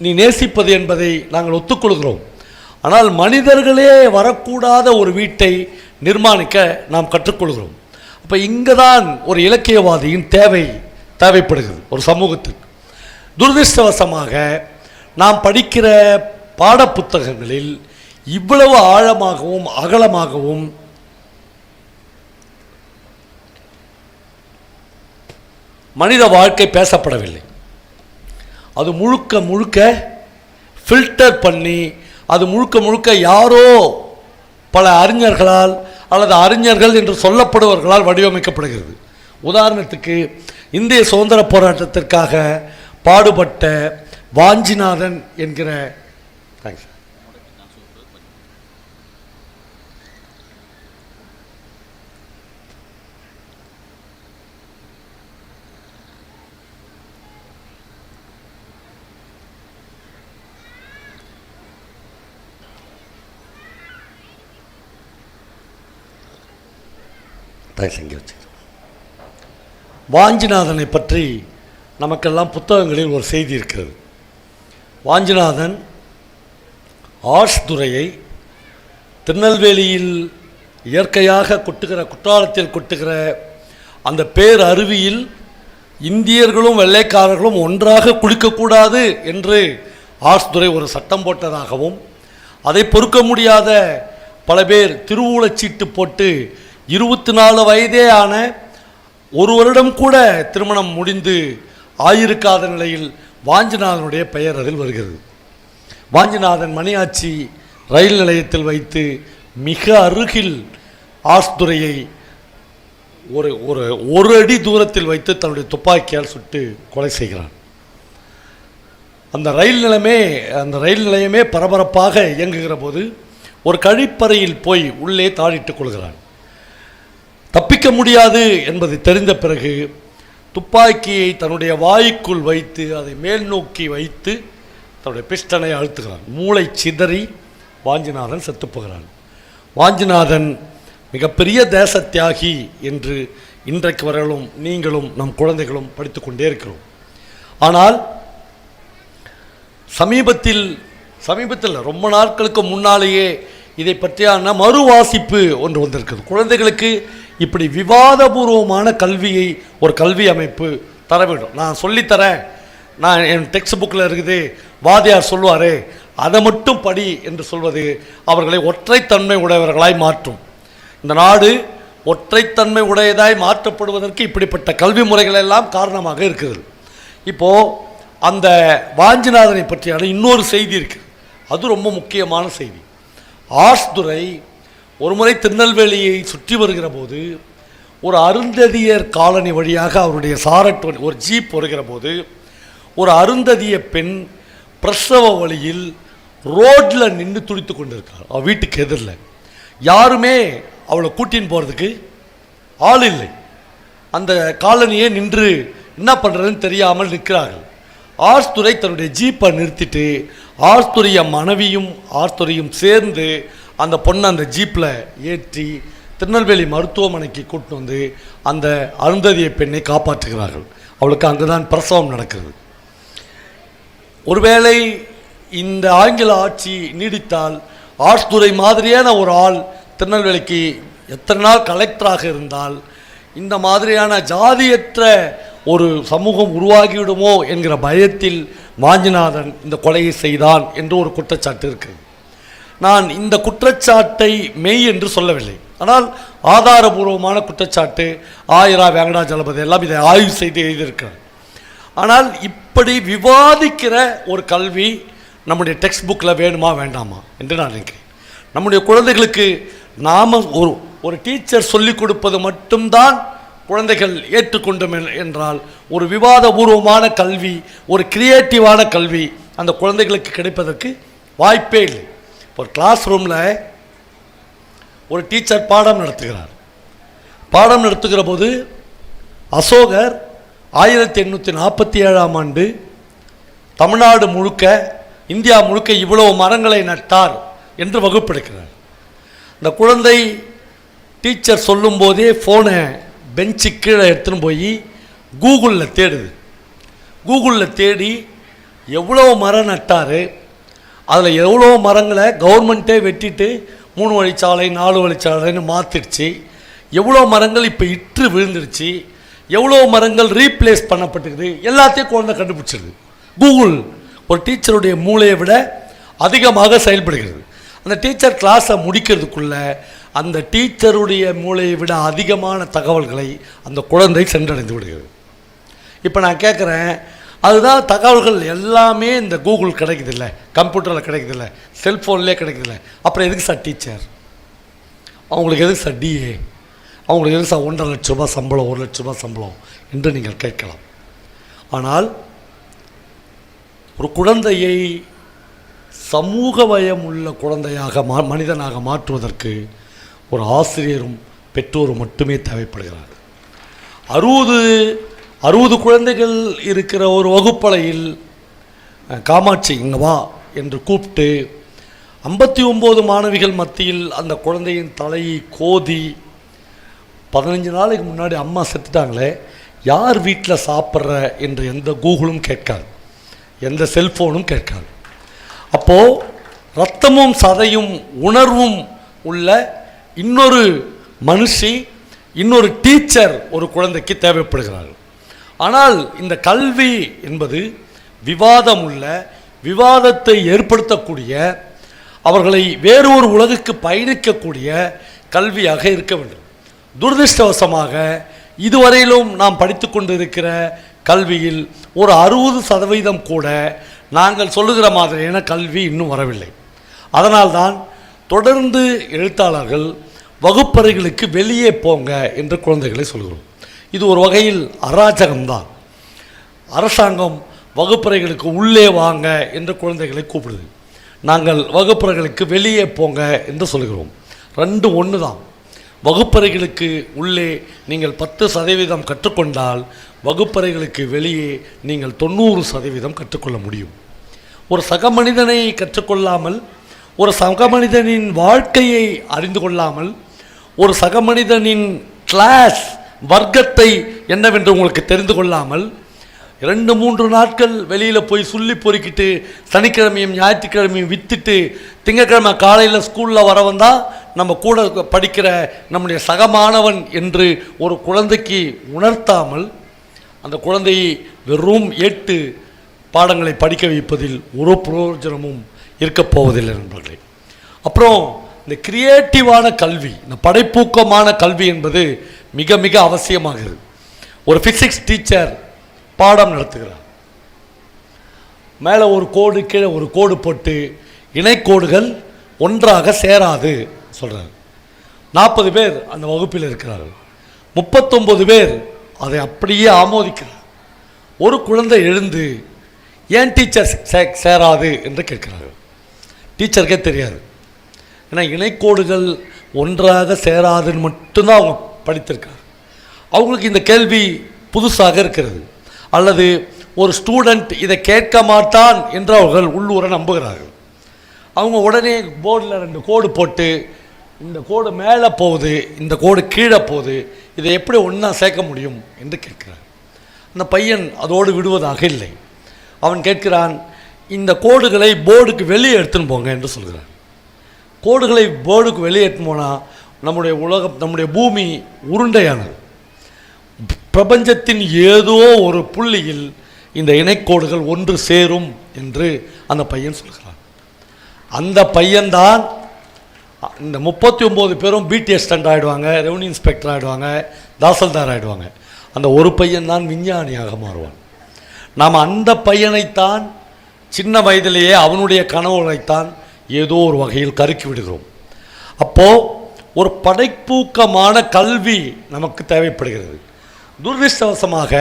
நீ நேசிப்பது என்பதை நாங்கள் ஒத்துக்கொள்கிறோம். ஆனால் மனிதர்களே வரக்கூடாத ஒரு வீட்டை நிர்மாணிக்க நாம் கற்றுக்கொள்கிறோம். அப்போ இங்கே தான் ஒரு இலக்கியவாதியின் தேவைப்படுகிறது ஒரு சமூகத்துக்கு. துரதிர்ஷ்டவசமாக நாம் படிக்கிற பாடப்புத்தகங்களில் இவ்வளவு ஆழமாகவும் அகலமாகவும் மனித வாழ்க்கை பேசப்படவில்லை. அது முழுக்க ஃபில்டர் பண்ணி, அது முழுக்க யாரோ பல அறிஞர்களால் அல்லது அறிஞர்கள் என்று சொல்லப்படுவர்களால் வடிவமைக்கப்படுகிறது. உதாரணத்துக்கு இந்திய சுதந்திர போராட்டத்திற்காக பாடுபட்ட வாஞ்சிநாதன் என்கிற வாஞ்சிநாதனை பற்றி நமக்கெல்லாம் புத்தகங்களில் ஒரு செய்தி இருக்கிறது. வாஞ்சிநாதன் ஆர்ட்ஸ் துறையை திருநெல்வேலியில் இயற்கையாக குற்றாலத்தில் கொட்டுகிற அந்த பேர் அருவியில் இந்தியர்களும் வெள்ளைக்காரர்களும் ஒன்றாக குளிக்கக்கூடாது என்று ஆர்ட்ஸ் துறை ஒரு சட்டம் போட்டதாகவும், அதை பொறுக்க முடியாத பல பேர் திருவூலச்சீட்டு போட்டு 24 வயதே ஆன ஒரு வருடம் கூட திருமணம் முடிந்து ஆயிருக்காத நிலையில் வாஞ்சிநாதனுடைய பெயர் அதில் வருகிறது. வாஞ்சிநாதன் மணியாச்சி ரயில் நிலையத்தில் வைத்து மிக அருகில் ஆஸ்துரையை ஒரு அடி தூரத்தில் வைத்து தன்னுடைய துப்பாக்கியால் சுட்டு கொலை செய்கிறான். அந்த ரயில் நிலையமே பரபரப்பாக இயங்குகிற போது ஒரு கழிப்பறையில் போய் உள்ளே தாழிட்டுக் கொள்கிறான். தப்பிக்க முடியாது என்பது தெரிந்த பிறகு துப்பாக்கியை தன்னுடைய வாய்க்குள் வைத்து அதை மேல் நோக்கி வைத்து தன்னுடைய பிஸ்டனை அழுத்துகிறான். மூளை சிதறி வாஞ்சிநாதன் செத்துப்போகிறான். வாஞ்சிநாதன் மிகப்பெரிய தேச தியாகி என்று இன்றைக்கு வரையிலும் நீங்களும் நம் குழந்தைகளும் படித்து கொண்டே இருக்கிறோம். ஆனால் சமீபத்தில் ரொம்ப நாட்களுக்கு முன்னாலேயே இதை பற்றியான மறுவாசிப்பு ஒன்று வந்திருக்குது. குழந்தைகளுக்கு இப்படி விவாதபூர்வமான கல்வியை ஒரு கல்வி அமைப்பு தர வேண்டும். நான் சொல்லித்தரேன், நான் என் டெக்ஸ்ட் புக்கில் இருக்குது, வாதியார் சொல்லுவாரே அதை மட்டும் படி என்று சொல்வது அவர்களை ஒற்றைத்தன்மை உடையவர்களாய் மாற்றும். இந்த நாடு ஒற்றைத்தன்மை உடையதாய் மாற்றப்படுவதற்கு இப்படிப்பட்ட கல்வி முறைகள் எல்லாம் காரணமாக இருக்கிறது. இப்போது அந்த வாஞ்சிநாதனை பற்றியான இன்னொரு செய்தி இருக்குது, அது ரொம்ப முக்கியமான செய்தி. ஆஸ்துரை ஒரு முறை திருநெல்வேலியை சுற்றி வருகிற போது ஒரு அருந்ததியர் காலனி வழியாக அவருடைய சாரட் ஒரு ஜீப் வருகிற போது ஒரு அருந்ததிய பெண் பிரசவ வழியில் ரோட்டில் நின்று துடித்து கொண்டிருக்காள். அவள் வீட்டுக்கு எதிரில் யாருமே அவளை கூட்டின்னு போகிறதுக்கு ஆள் இல்லை. அந்த காலனியே நின்று என்ன பண்ணுறதுன்னு தெரியாமல் நிற்கிறார்கள். ஆஸ்துரை தன்னுடைய ஜீப்பை நிறுத்திட்டு ஆஸ்துரிய மனைவியும் ஆஸ்துரையும் சேர்ந்து அந்த பொண்ணை அந்த ஜீப்பில் ஏற்றி திருநெல்வேலி மருத்துவமனைக்கு கூட்டு வந்து அந்த அருந்ததிய பெண்ணை காப்பாற்றுகிறார்கள். அவளுக்கு அங்கு தான் பிரசவம் நடக்கிறது. ஒருவேளை இந்த ஆங்கில ஆட்சி நீடித்தால் ஆஸ்துரை மாதிரியான ஒரு ஆள் திருநெல்வேலிக்கு எத்தனை நாள் கலெக்டராக இருந்தால் இந்த மாதிரியான ஜாதியற்ற ஒரு சமூகம் உருவாகிவிடுமோ என்கிற பயத்தில் வாஞ்சிநாதன் இந்த கொலையை செய்தான் என்று ஒரு குற்றச்சாட்டு இருக்குது. நான் இந்த குற்றச்சாட்டை மெய் என்று சொல்லவில்லை, ஆனால் ஆதாரபூர்வமான குற்றச்சாட்டு. ஆயிரா வெங்கடாஜலபதி எல்லாம் இதை ஆய்வு செய்து எழுதியிருக்கிறார். ஆனால் இப்படி விவாதிக்கிற ஒரு கல்வி நம்முடைய டெக்ஸ்ட் புக்கில் வேணுமா வேண்டாமா என்று நான் நினைக்கிறேன். நம்முடைய குழந்தைகளுக்கு நாம் ஒரு டீச்சர் சொல்லிக் கொடுப்பது மட்டும்தான் குழந்தைகள் ஏற்றுக்கொண்டும் என்றால் ஒரு விவாதபூர்வமான கல்வி, ஒரு கிரியேட்டிவான கல்வி அந்த குழந்தைகளுக்கு கிடைப்பதற்கு வாய்ப்பே இல்லை. ஒரு கிளாஸ் ரூமில் ஒரு டீச்சர் பாடம் நடத்துகிறார். பாடம் நடத்துகிற போது அசோகர் 1847ஆம் ஆண்டு தமிழ்நாடு முழுக்க இந்தியா முழுக்க இவ்வளவு மரங்களை நட்டார் என்று வகுப்பெடுக்கிறார். இந்த குழந்தை டீச்சர் சொல்லும் போதே ஃபோனை பெஞ்சு கீழே எடுத்துன்னு போய் கூகுளில் தேடுது. கூகுளில் தேடி எவ்வளோ மரம் நட்டார், அதில் எவ்வளோ மரங்களை கவர்மெண்ட்டே வெட்டிட்டு 3 வழிச்சாலை 4 வழிச்சாலைன்னு மாற்றிடுச்சு, எவ்வளோ மரங்கள் இப்போ இற்று விழுந்துருச்சு, எவ்வளோ மரங்கள் ரீப்ளேஸ் பண்ணப்பட்டுக்குது, எல்லாத்தையும் குழந்தை கண்டுபிடிச்சிருது. கூகுள் ஒரு டீச்சருடைய மூளையை விட அதிகமாக செயல்படுகிறது. அந்த டீச்சர் கிளாஸை முடிக்கிறதுக்குள்ள அந்த டீச்சருடைய மூளையை விட அதிகமான தகவல்களை அந்த குழந்தை சென்றடைந்து விடுகிறது. இப்போ நான் கேட்குறேன், அதுதான் தகவல்கள் எல்லாமே இந்த கூகுள் கிடைக்குதில்ல, கம்ப்யூட்டரில் கிடைக்குதில்ல, செல்ஃபோன்லேயே கிடைக்குதில்ல, அப்புறம் எதுக்கு சார் டீச்சர்? அவங்களுக்கு எதுக்கு சார் டிஏ? அவங்களுக்கு எதுக்கு சார் 1.5 லட்ச ரூபா சம்பளம் 1 லட்ச ரூபா சம்பளம் என்று நீங்கள் கேட்கலாம். ஆனால் ஒரு குழந்தையை சமூக பயம் உள்ள குழந்தையாக மனிதனாக மாற்றுவதற்கு ஒரு ஆசிரியரும் பெற்றோரும் மட்டுமே தேவைப்படுகிறார். 60 குழந்தைகள் இருக்கிற ஒரு வகுப்பறையில் காமாட்சி இங்கே வா என்று கூப்பிட்டு 59 மாணவிகள் மத்தியில் அந்த குழந்தையின் தலையை கோதி 15 நாளைக்கு முன்னாடி அம்மா செத்துட்டாங்களே, யார் வீட்டில் சாப்பிட்ற என்று எந்த கூகுளும் கேட்காது, எந்த செல்ஃபோனும் கேட்காது. அப்போது ரத்தமும் சதையும் உணர்வும் உள்ள இன்னொரு மனுஷி, இன்னொரு டீச்சர் ஒரு குழந்தைக்கு தேவைப்படுகிறார்கள். ஆனால் இந்த கல்வி என்பது விவாதம் உள்ள, விவாதத்தை ஏற்படுத்தக்கூடிய, அவர்களை வேறு ஒரு உலகுக்கு பயணிக்கக்கூடிய கல்வியாக இருக்க வேண்டும். துரதிர்ஷ்டவசமாக இதுவரையிலும் நாம் படித்து கொண்டிருக்கிற கல்வியில் ஒரு 60% கூட நாங்கள் சொல்லுகிற மாதிரியான கல்வி இன்னும் வரவில்லை. அதனால்தான் தொடர்ந்து எழுத்தாளர்கள் வகுப்பறைகளுக்கு வெளியே போங்க என்று குழந்தைகளை சொல்கிறோம். இது ஒரு வகையில் அராஜகம்தான். அரசாங்கம் வகுப்பறைகளுக்கு உள்ளே வாங்க என்று குழந்தைகளை கூப்பிடுது, நாங்கள் வகுப்பறைகளுக்கு வெளியே போங்க என்று சொல்கிறோம். ரெண்டு ஒன்று தான். வகுப்பறைகளுக்கு உள்ளே நீங்கள் 10% கற்றுக்கொண்டால் வகுப்பறைகளுக்கு வெளியே நீங்கள் 90% கற்றுக்கொள்ள முடியும். ஒரு சக மனிதனை கற்றுக்கொள்ளாமல், ஒரு சக மனிதனின் வாழ்க்கையை அறிந்து கொள்ளாமல், ஒரு சக மனிதனின் கிளாஸ் வர்க்கத்தை என்னவென்று உங்களுக்கு தெரிந்து கொள்ளாமல் 2-3 நாட்கள் வெளியில் போய் சொல்லி பொறுக்கிட்டு சனிக்கிழமையும் ஞாயிற்றுக்கிழமையும் விற்றுட்டு திங்கக்கிழமை காலையில் ஸ்கூலில் வர வந்தால் நம்ம கூட படிக்கிற நம்முடைய சக மாணவன் என்று ஒரு குழந்தைக்கு உணர்த்தாமல் அந்த குழந்தையை வெறும் 8 பாடங்களை படிக்க வைப்பதில் ஒரு பிரயோஜனமும் இருக்கப் போவதில்லை நண்பர்களே. அப்புறம் இந்த கிரியேட்டிவான கல்வி, இந்த படைப்பூக்கமான கல்வி என்பது மிக மிக அவசியமாகிறது. ஒரு ஃபிசிக்ஸ் டீச்சர் பாடம் நடத்துகிறார். மேலே ஒரு கோடு கீழே ஒரு கோடு போட்டு இணைக்கோடுகள் ஒன்றாக சேராது சொல்கிறார். 40 பேர் அந்த வகுப்பில் இருக்கிறார்கள். 39 பேர் அதை அப்படியே ஆமோதிக்கிறார். ஒரு குழந்தை எழுந்து ஏன் டீச்சர் சேராது என்று கேட்கிறார்கள். டீச்சருக்கே தெரியாது. ஏன்னா இணைக்கோடுகள் ஒன்றாக சேராதுன்னு மட்டும்தான் அவங்க படித்திருக்காங்க. அவங்களுக்கு இந்த கேள்வி புதுசாக இருக்கிறது. அல்லது ஒரு ஸ்டூடெண்ட் இதை கேட்க மாட்டான் என்று அவர்கள் உள்ளூர நம்புகிறார்கள். அவங்க உடனே போர்டில் 2 கோடு போட்டு இந்த கோடு மேலே போகுது, இந்த கோடு கீழே போகுது, இதை எப்படி ஒன்றா சேர்க்க முடியும் என்று கேட்கிறார். அந்த பையன் அதோடு விடுவதாக இல்லை. அவன் கேட்கிறான், இந்த கோடுகளை போர்டுக்கு வெளியே எடுத்துன்னு போங்க என்று சொல்கிறான். கோடுகளை போர்டுக்கு வெளியே எடுத்துன்னு போனால் நம்முடைய உலகம், நம்முடைய பூமி உருண்டையானது. பிரபஞ்சத்தின் ஏதோ ஒரு புள்ளியில் இந்த இணைக்கோடுகள் ஒன்று சேரும் என்று அந்த பையன் சொல்கிறான். அந்த பையன்தான் இந்த 39 பேரும் பிடி அசிஸ்டன்ட் ஆகிடுவாங்க, ரெவன்யூ இன்ஸ்பெக்டர் ஆகிடுவாங்க, தாசில்தார் ஆகிடுவாங்க. அந்த ஒரு பையன்தான் விஞ்ஞானியாக மாறுவான். நாம் அந்த பையனைத்தான் சின்ன வயதிலேயே அவனுடைய கனவுகளைத்தான் ஏதோ ஒரு வகையில் கருக்கி விடுகிறோம். அப்போது ஒரு படைப்பூக்கமான கல்வி நமக்கு தேவைப்படுகிறது. துரதிர்ஷ்டவசமாக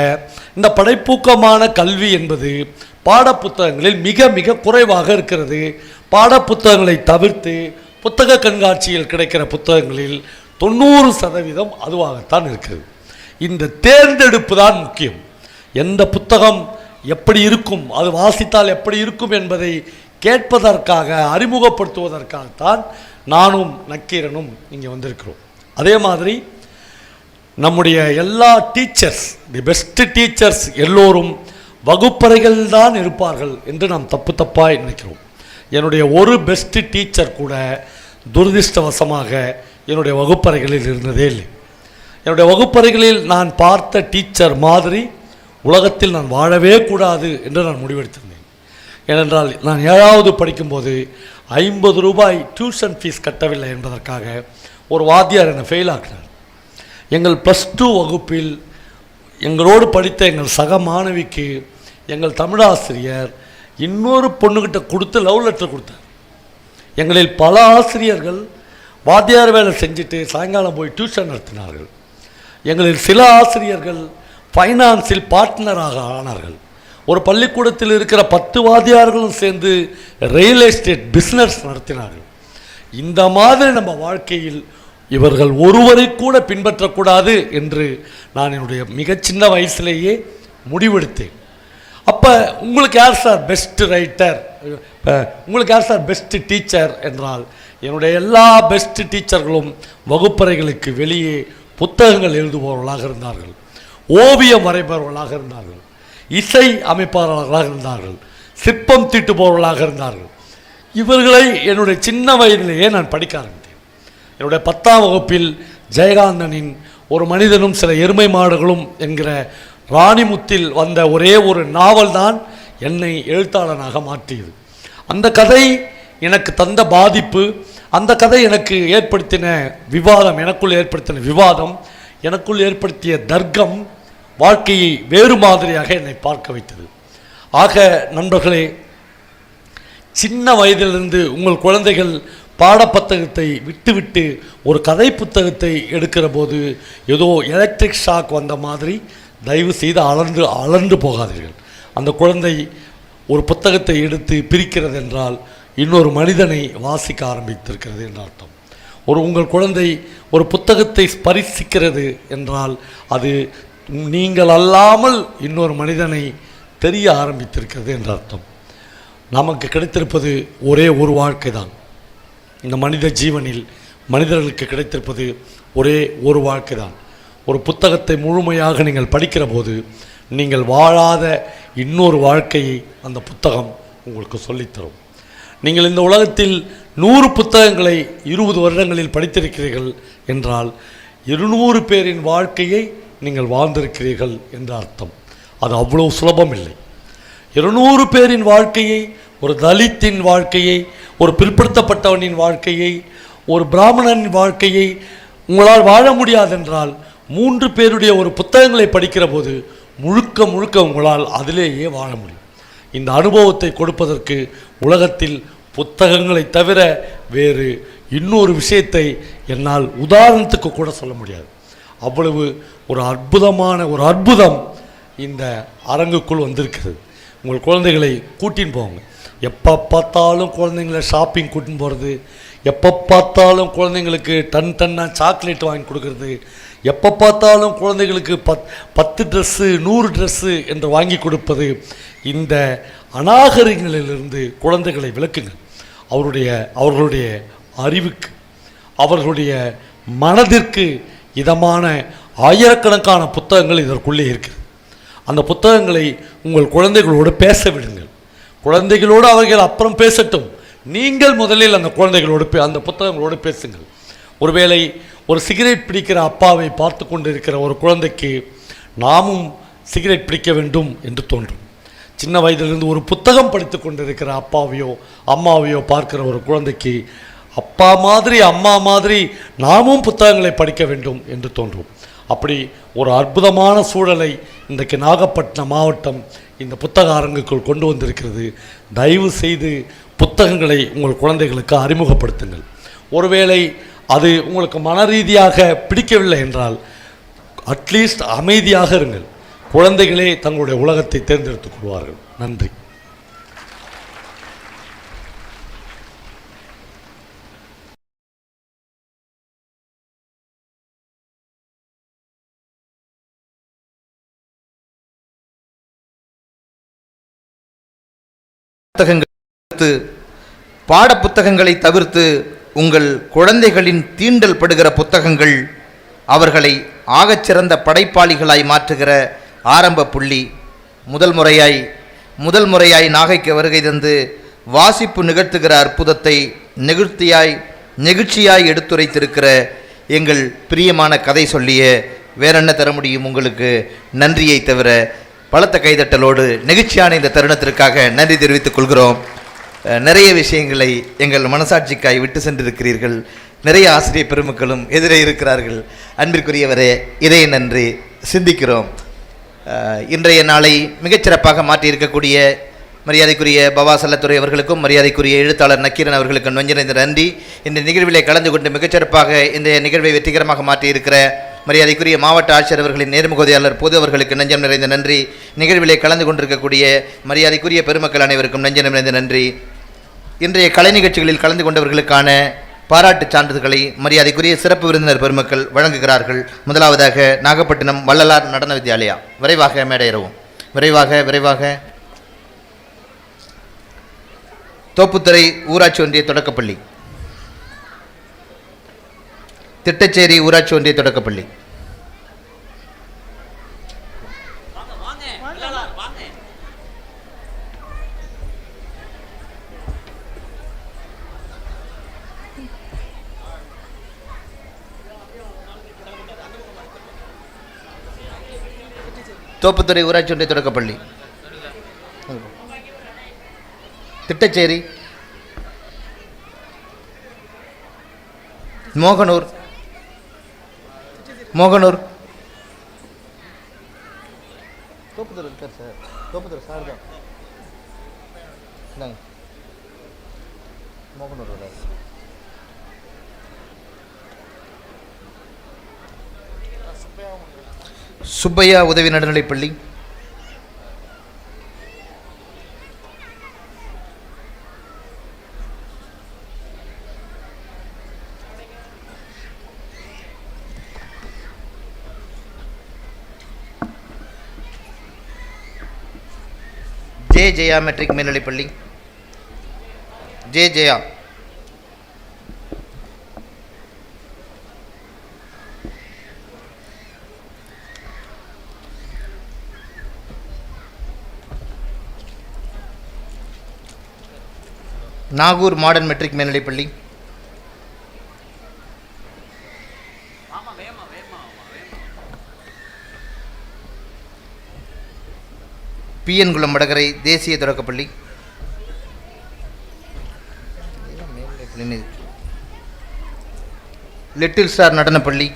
இந்த படைப்பூக்கமான கல்வி என்பது பாடப்புத்தகங்களில் மிக மிக குறைவாக இருக்கிறது. பாடப்புத்தகங்களை தவிர்த்து புத்தக கண்காட்சியில் கிடைக்கிற புத்தகங்களில் 90% அதுவாகத்தான் இருக்கிறது. இந்த தேர்ந்தெடுப்பு தான் முக்கியம். எந்த புத்தகம் எப்படி இருக்கும், அது வாசித்தால் எப்படி இருக்கும் என்பதை கேட்பதற்காக, அறிமுகப்படுத்துவதற்காகத்தான் நானும் நக்கீரனும் இங்கே வந்திருக்கிறோம். அதே மாதிரி நம்முடைய எல்லா டீச்சர்ஸ், தி பெஸ்ட் டீச்சர்ஸ் எல்லோரும் வகுப்பறைகள் தான் இருப்பார்கள் என்று நாம் தப்பாக நினைக்கிறோம். என்னுடைய ஒரு பெஸ்ட் டீச்சர் கூட துரதிர்ஷ்டவசமாக என்னுடைய வகுப்பறைகளில் இருந்ததே இல்லை. என்னுடைய வகுப்பறைகளில் நான் பார்த்த டீச்சர் மாதிரி உலகத்தில் நான் வாழவே கூடாது என்று நான் முடிவெடுத்திருந்தேன். ஏனென்றால் நான் 7வது படிக்கும்போது 50 ரூபாய் டியூஷன் ஃபீஸ் கட்டவில்லை என்பதற்காக ஒரு வாத்தியார் என்னை ஃபெயில் ஆக்கினார். எங்கள் +2 வகுப்பில் எங்களோடு படித்த எங்கள் சக மாணவிக்கு எங்கள் தமிழாசிரியர் இன்னொரு பொண்ணுக்கிட்ட கொடுத்து லவ் லெட்டர் கொடுத்தார். எங்களில் பல ஆசிரியர்கள் வாத்தியார் வேலை செஞ்சுட்டு சாயங்காலம் போய் டியூஷன் நடத்தினார்கள். எங்களில் சில ஆசிரியர்கள் ஃபைனான்ஸில் பார்ட்னராக ஆனார்கள். ஒரு பள்ளிக்கூடத்தில் இருக்கிற 10 வாத்தியார்களும் சேர்ந்து ரியல் எஸ்டேட் பிஸ்னஸ் நடத்தினார்கள். இந்த மாதிரி நம்ம வாழ்க்கையில் இவர்கள் ஒருவரை கூட பின்பற்றக்கூடாது என்று நான் என்னுடைய மிகச் சின்ன வயசுலேயே முடிவெடுத்தேன். அப்போ உங்களுக்கு யார் சார் பெஸ்ட் ரைட்டர், உங்களுக்கு யார் சார் பெஸ்ட் டீச்சர் என்றால், என்னுடைய எல்லா பெஸ்ட் டீச்சர்களும் வகுப்பறைகளுக்கு வெளியே புத்தகங்கள் எழுதுபவர்களாக இருந்தார்கள், ஓவியம் வரைபவர்களாக இருந்தார்கள், இசை அமைப்பாளர்களாக இருந்தார்கள், சிற்பம் தீட்டுபவர்களாக இருந்தார்கள். இவர்களை என்னுடைய சின்ன வயதிலேயே நான் படிக்க ஆரம்பித்தேன். என்னுடைய 10ஆம் வகுப்பில் ஜெயகாந்தனின் ஒரு மனிதனும் சில எருமை மாடுகளும் என்கிற ராணிமுத்தில் வந்த ஒரே ஒரு நாவல் தான் என்னை எழுத்தாளனாக மாற்றியது. அந்த கதை எனக்கு தந்த பாதிப்பு, அந்த கதை எனக்கு ஏற்படுத்தின விவாதம், எனக்குள் ஏற்படுத்தின விவாதம், எனக்குள் ஏற்படுத்திய தர்க்கம் வாழ்க்கையை வேறு மாதிரியாக என்னை பார்க்க வைத்தது. ஆக நண்பர்களே, சின்ன வயதிலிருந்து உங்கள் குழந்தைகள் பாடப்புத்தகத்தை விட்டுவிட்டு ஒரு கதை புத்தகத்தை எடுக்கிற போது ஏதோ எலக்ட்ரிக் ஷாக் வந்த மாதிரி தயவு செய்து அலர்ந்து போகாதீர்கள். அந்த குழந்தை ஒரு புத்தகத்தை எடுத்து பிரிக்கிறது என்றால் இன்னொரு மனிதனை வாசிக்க ஆரம்பித்திருக்கிறது என்ற அர்த்தம். உங்கள் குழந்தை ஒரு புத்தகத்தை ஸ்பரிசிக்கிறது என்றால் அது நீங்கள் அல்லாமல் இன்னொரு மனிதனை தெரிய ஆரம்பித்திருக்கிறது என்ற அர்த்தம். நமக்கு கிடைத்திருப்பது ஒரே ஒரு வாழ்க்கை தான். இந்த மனித ஜீவனில் மனிதர்களுக்கு கிடைத்திருப்பது ஒரே ஒரு வாழ்க்கை தான். ஒரு புத்தகத்தை முழுமையாக நீங்கள் படிக்கிற போது நீங்கள் வாழாத இன்னொரு வாழ்க்கையை அந்த புத்தகம் உங்களுக்கு சொல்லித்தரும். நீங்கள் இந்த உலகத்தில் 100 புத்தகங்களை 20 வருடங்களில் படித்திருக்கிறீர்கள் என்றால் 200 பேரின் வாழ்க்கையை நீங்கள் வாழ்ந்திருக்கிறீர்கள் என்ற அர்த்தம். அது அவ்வளவு சுலபம் இல்லை. 200 பேரின் வாழ்க்கையை, ஒரு தலித்தின் வாழ்க்கையை, ஒரு பிற்படுத்தப்பட்டவனின் வாழ்க்கையை, ஒரு பிராமணனின் வாழ்க்கையை உங்களால் வாழ முடியாதென்றால் 3 பேருடைய ஒரு புத்தகங்களை படிக்கிற போது முழுக்க முழுக்க உங்களால் அதிலேயே வாழ முடியும். இந்த அனுபவத்தை கொடுப்பதற்கு உலகத்தில் புத்தகங்களை தவிர வேறு இன்னொரு விஷயத்தை என்னால் உதாரணத்துக்கு கூட சொல்ல முடியாது. அவ்வளவு ஒரு அற்புதம் இந்த அரங்குக்குள் வந்திருக்கிறது. உங்கள் குழந்தைகளை கூட்டின்னு போங்க. எப்போ பார்த்தாலும் குழந்தைங்களை ஷாப்பிங் கூட்டின்னு போகிறது, எப்போ பார்த்தாலும் குழந்தைங்களுக்கு டன்னாக சாக்லேட் வாங்கி கொடுக்கறது, எப்போ பார்த்தாலும் குழந்தைகளுக்கு 10 ட்ரெஸ்ஸு 100 ட்ரெஸ்ஸு என்று வாங்கி கொடுப்பது, இந்த அநாகரிகங்களிலிருந்து குழந்தைகளை விலக்குங்கள். அவர்களுடைய அறிவுக்கு, அவர்களுடைய மனதிற்கு இதமான ஆயிரக்கணக்கான புத்தகங்கள் இதற்குள்ளே இருக்கிறது. அந்த புத்தகங்களை உங்கள் குழந்தைகளோடு பேச விடுங்கள். குழந்தைகளோடு அவர்கள் அப்புறம் பேசட்டும். நீங்கள் முதலில் அந்த குழந்தைகளோடு அந்த புத்தகங்களோடு பேசுங்கள். ஒருவேளை ஒரு சிகரெட் பிடிக்கிற அப்பாவை பார்த்து கொண்டு இருக்கிற ஒரு குழந்தைக்கு நாமும் சிகரெட் பிடிக்க வேண்டும் என்று தோன்றும். சின்ன வயதிலிருந்து ஒரு புத்தகம் படித்து கொண்டிருக்கிற அப்பாவையோ அம்மாவையோ பார்க்கிற ஒரு குழந்தைக்கு அப்பா மாதிரி அம்மா மாதிரி நாமும் புத்தகங்களை படிக்க வேண்டும் என்று தோன்றும். அப்படி ஒரு அற்புதமான சூழலை இன்றைக்கு நாகப்பட்டினம் மாவட்டம் இந்த புத்தக அரங்குக்குள் கொண்டு வந்திருக்கிறது. தயவு செய்து புத்தகங்களை உங்கள் குழந்தைகளுக்கு அறிமுகப்படுத்துங்கள். ஒருவேளை அது உங்களுக்கு மன ரீதியாக பிடிக்கவில்லை என்றால் அட்லீஸ்ட் அமைதியாக இருங்கள். குழந்தைகளே தங்களுடைய உலகத்தை தேர்ந்தெடுத்துக் கொள்வார்கள். நன்றி. பாடப்புத்தகங்களை தவிர்த்து உங்கள் குழந்தைகளின் தீண்டல் படுகிற புத்தகங்கள் அவர்களை ஆகச்சிறந்த படைப்பாளிகளாய் மாற்றுகிற ஆரம்ப புள்ளி. முதல் முறையாய் நாகைக்கு வருகை தந்து வாசிப்பு நிகழ்த்துகிற அற்புதத்தை நெகிழ்ச்சியாய் எடுத்துரைத்திருக்கிற எங்கள் பிரியமான கதை சொல்லிய வேறென்ன தர முடியும் உங்களுக்கு? நன்றியை தவிர பலத்த கைதட்டலோடு நெகிழ்ச்சியான இந்த தருணத்திற்காக நன்றி தெரிவித்துக் கொள்கிறோம். நிறைய விஷயங்களை எங்கள் மனசாட்சிக்காய் விட்டு சென்றிருக்கிறீர்கள். நிறைய ஆசிரியர் பெருமக்களும் எதிரே இருக்கிறார்கள். அன்பிற்குரியவரே, இதை நன்றி சிந்திக்கிறோம். இன்றைய நாளை மிகச்சிறப்பாக மாற்றியிருக்கக்கூடிய மரியாதைக்குரிய பவா செல்லத்துறை அவர்களுக்கும் மரியாதைக்குரிய எழுத்தாளர் நக்கீரன் அவர்களுக்கும் நெஞ்சிருந்த நன்றி. இந்த நிகழ்விலே கலந்து கொண்டு மிகச்சிறப்பாக இந்த நிகழ்வை வெற்றிகரமாக மாற்றியிருக்கிற மரியாதைக்குரிய மாவட்ட ஆட்சியர் அவர்களின் நேர்முகதையாளர் பொது அவர்களுக்கு நெஞ்சம் நிறைந்த நன்றி. நிகழ்விலே கலந்து கொண்டிருக்கக்கூடிய மரியாதைக்குரிய பெருமக்கள் அனைவருக்கும் நெஞ்சம் நிறைந்த நன்றி. இன்றைய கலை நிகழ்ச்சிகளில் கலந்து கொண்டவர்களுக்கான பாராட்டுச் சான்றிதழ்களை மரியாதைக்குரிய சிறப்பு விருந்தினர் பெருமக்கள் வழங்குகிறார்கள். முதலாவதாக நாகப்பட்டினம் வள்ளலார் நடன வித்யாலயா. விரைவாக மேடையறவும். விரைவாக தோப்புத்துறை ஊராட்சி ஒன்றிய தொடக்கப்பள்ளி, திட்டச்சேரி ஊராட்சி ஒன்றிய தொடக்கப்பள்ளி. தோப்புத்துறை ஊராட்சி ஒன்றிய தொடக்கப்பள்ளி, திட்டச்சேரி, மோகனூர் தோப்புத்துறை இருக்கார் சார். தோப்புத்துறை சார் தான். சுப்பையா உதவி நடுநிலைப்பள்ளி, ஜே ஜெயா மெட்ரிக் மேல்நிலைப்பள்ளி, J Jaya, Nagore modern matric மேல்நிலைப்பள்ளி, பிஎன் குளம் வடகரை தேசிய தொடக்கப்பள்ளி, லிட்டில் ஸ்டார் நடனப்பள்ளி,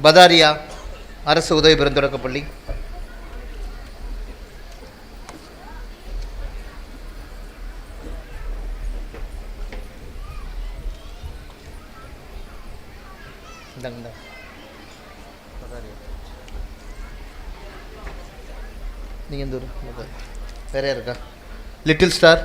பதாரியா அரசு உதவி பெறும் தொடக்கப்பள்ளி, நீங்கள் எந்த ஊர் வேறையா இருக்கா? Little star,